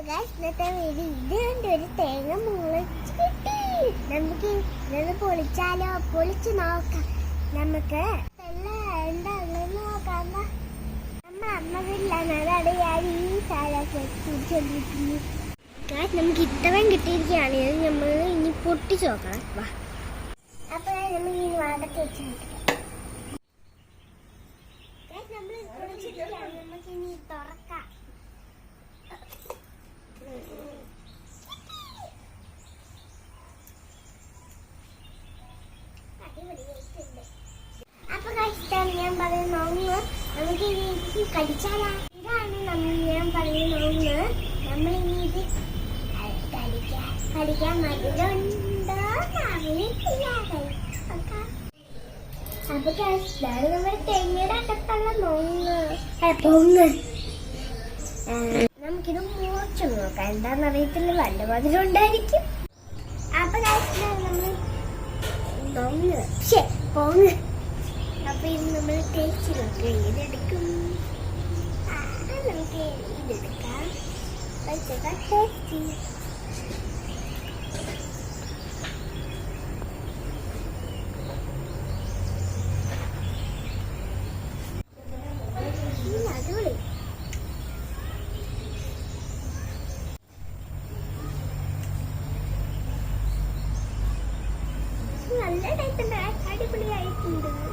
ഇന്നത്തെ വീട് ഇത് ഒരു തേങ്ങ മുളച്ച് കിട്ടി. നമുക്ക് ഇത് പൊളിച്ചാലോ? പൊളിച്ചു നോക്കാം. നമുക്ക് എന്താണെന്ന് നോക്കാം. നമ്മ അമ്മയില്ലാന്ന് അതാണ് ഞാൻ ഈ സാധനം. നമുക്ക് ഇത്രയും കിട്ടിയിരിക്കുകയാണ്. ഇത് നമ്മൾ ഇനി പൊട്ടിച്ചു നോക്കണം. വാ, അപ്പൊ നമുക്ക് ഈ വാടക വെച്ച് നമ്മൾ പൊളിച്ചിരിക്കുകയാണ്. നമുക്ക് ഇനി തുറക്കാം. അപ്പൊ കഴിച്ചാൽ ഞാൻ പറയുന്ന നമുക്ക് ഇത് കടിച്ചാലാ. ഇതാണ് ഞാൻ പറയുന്ന നമ്മൾ ഇനി ഇത് കടിക്കാൻ മധുരമുണ്ടോ അറിയില്ല. അപ്പൊ കഴിച്ചാൽ നമ്മൾ തെങ്ങിയുടെ അകത്തുള്ള പൊങ്ങ് നമുക്കിത് മുറിച്ചു നോക്കാം. എന്താന്ന് അറിയത്തില്ല, നല്ല മധുരം ഉണ്ടായിരിക്കും. അപ്പൊ നമ്മൾ പൊങ്ങ് അപ്പൊ ഇത് നമ്മൾ ടേസ്റ്റ് നോക്കുക. ഇതെടുക്കും. നമുക്ക് ഇതെടുക്കാം. ടേസ്റ്റ് അടിപൊളി. നല്ല ടേസ്റ്റ് ഉണ്ട്. അടിപൊളിയായിട്ടുണ്ട്.